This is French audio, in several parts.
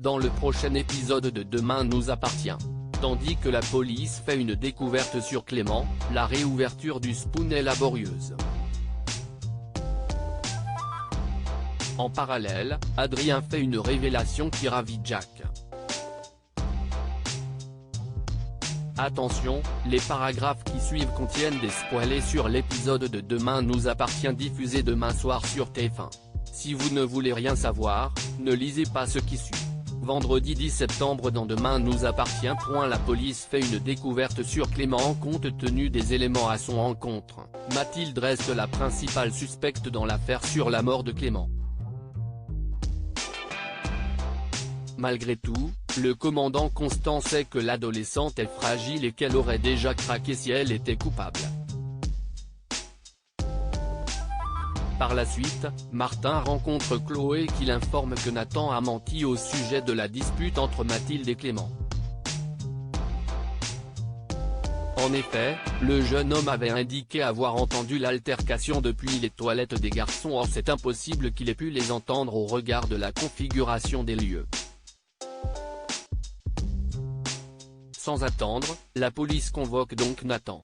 dans le prochain épisode de Demain nous appartient. Tandis que la police fait une découverte sur Clément, la réouverture du Spoon est laborieuse. En parallèle, Adrien fait une révélation qui ravit Jack. Attention, les paragraphes qui suivent contiennent des spoilers sur l'épisode de Demain nous appartient diffusé demain soir sur TF1. Si vous ne voulez rien savoir, ne lisez pas ce qui suit. Vendredi 10 septembre dans Demain nous appartient. La police fait une découverte sur Clément compte tenu des éléments à son encontre. Mathilde reste la principale suspecte dans l'affaire sur la mort de Clément. Malgré tout, le commandant Constant sait que l'adolescente est fragile et qu'elle aurait déjà craqué si elle était coupable. Par la suite, Martin rencontre Chloé qui l'informe que Nathan a menti au sujet de la dispute entre Mathilde et Clément. En effet, le jeune homme avait indiqué avoir entendu l'altercation depuis les toilettes des garçons. Or c'est impossible qu'il ait pu les entendre au regard de la configuration des lieux. Sans attendre, la police convoque donc Nathan.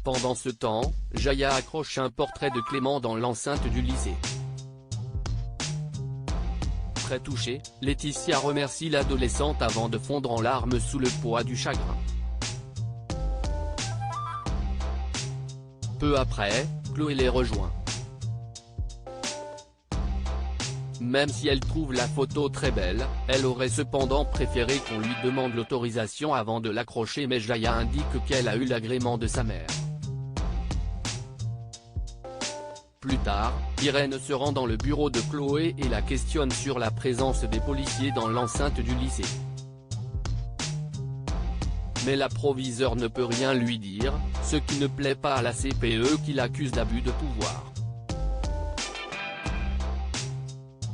Pendant ce temps, Jaya accroche un portrait de Clément dans l'enceinte du lycée. Très touchée, Laetitia remercie l'adolescente avant de fondre en larmes sous le poids du chagrin. Peu après, Chloé les rejoint. Même si elle trouve la photo très belle, elle aurait cependant préféré qu'on lui demande l'autorisation avant de l'accrocher, mais Jaya indique qu'elle a eu l'agrément de sa mère. Plus tard, Irène se rend dans le bureau de Chloé et la questionne sur la présence des policiers dans l'enceinte du lycée. Mais la proviseure ne peut rien lui dire, ce qui ne plaît pas à la CPE qui l'accuse d'abus de pouvoir.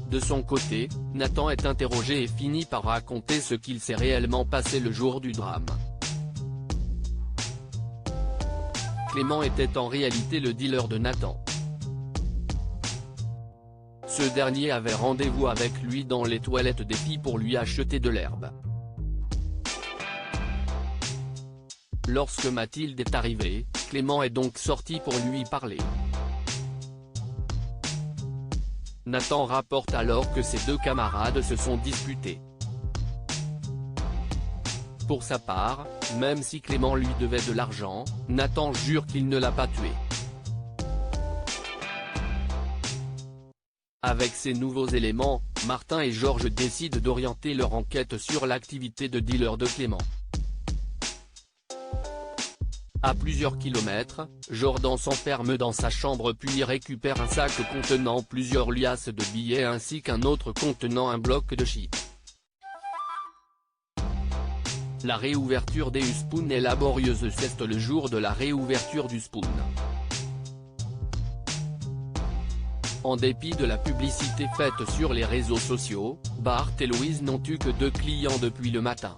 De son côté, Nathan est interrogé et finit par raconter ce qu'il s'est réellement passé le jour du drame. Clément était en réalité le dealer de Nathan. Ce dernier avait rendez-vous avec lui dans les toilettes des filles pour lui acheter de l'herbe. Lorsque Mathilde est arrivée, Clément est donc sorti pour lui parler. Nathan rapporte alors que ses deux camarades se sont disputés. Pour sa part, même si Clément lui devait de l'argent, Nathan jure qu'il ne l'a pas tué. Avec ces nouveaux éléments, Martin et Georges décident d'orienter leur enquête sur l'activité de dealer de Clément. À plusieurs kilomètres, Jordan s'enferme dans sa chambre puis y récupère un sac contenant plusieurs liasses de billets ainsi qu'un autre contenant un bloc de shit. La réouverture des Spoon est laborieuse. C'est le jour de la réouverture du Spoon. En dépit de la publicité faite sur les réseaux sociaux, Bart et Louise n'ont eu que 2 clients depuis le matin.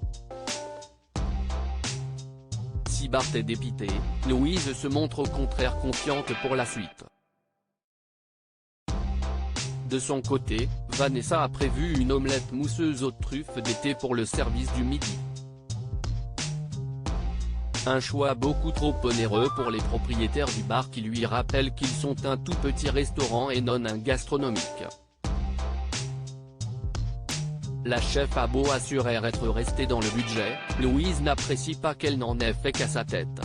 Si Bart est dépité, Louise se montre au contraire confiante pour la suite. De son côté, Vanessa a prévu une omelette mousseuse aux truffes d'été pour le service du midi. Un choix beaucoup trop onéreux pour les propriétaires du bar qui lui rappellent qu'ils sont un tout petit restaurant et non un gastronomique. La chef a beau assurer être restée dans le budget, Louise n'apprécie pas qu'elle n'en ait fait qu'à sa tête.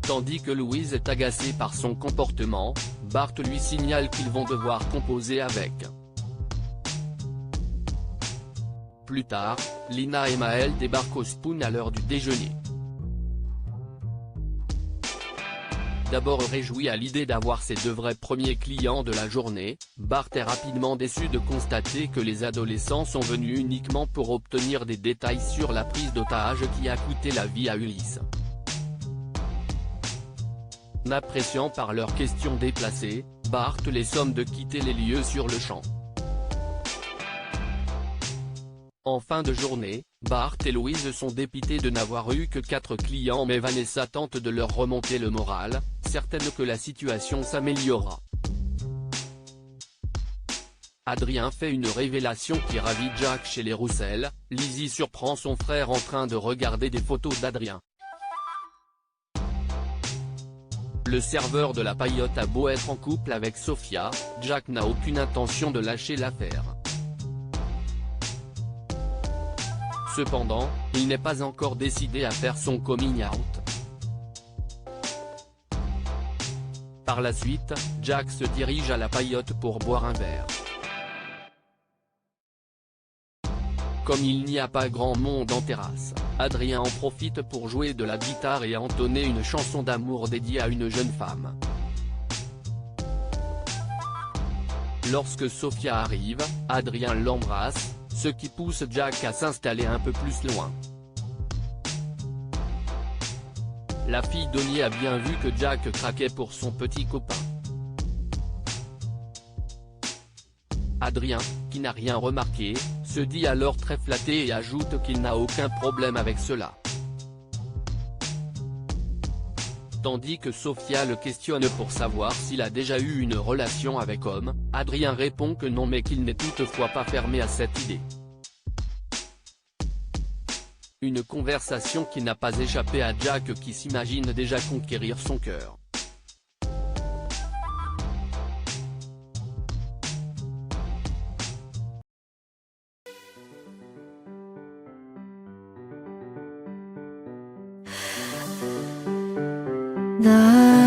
Tandis que Louise est agacée par son comportement, Bart lui signale qu'ils vont devoir composer avec. Plus tard, Lina et Maël débarquent au Spoon à l'heure du déjeuner. D'abord réjoui à l'idée d'avoir ses 2 vrais premiers clients de la journée, Bart est rapidement déçu de constater que les adolescents sont venus uniquement pour obtenir des détails sur la prise d'otage qui a coûté la vie à Ulysse. N'appréciant par leurs questions déplacées, Bart les somme de quitter les lieux sur le champ. En fin de journée, Bart et Louise sont dépités de n'avoir eu que 4 clients, mais Vanessa tente de leur remonter le moral, certaine que la situation s'améliorera. Adrien fait une révélation qui ravit Jack chez les Roussel. Lizzie surprend son frère en train de regarder des photos d'Adrien. Le serveur de la Paillote a beau être en couple avec Sophia, Jack n'a aucune intention de lâcher l'affaire. Cependant, il n'est pas encore décidé à faire son coming out. Par la suite, Jack se dirige à la Paillote pour boire un verre. Comme il n'y a pas grand monde en terrasse, Adrien en profite pour jouer de la guitare et entonner une chanson d'amour dédiée à une jeune femme. Lorsque Sophia arrive, Adrien l'embrasse, ce qui pousse Jack à s'installer un peu plus loin. La fille Donnie a bien vu que Jack craquait pour son petit copain. Adrien, qui n'a rien remarqué, se dit alors très flatté et ajoute qu'il n'a aucun problème avec cela. Tandis que Sophia le questionne pour savoir s'il a déjà eu une relation avec homme, Adrien répond que non mais qu'il n'est toutefois pas fermé à cette idée. Une conversation qui n'a pas échappé à Jack qui s'imagine déjà conquérir son cœur. 나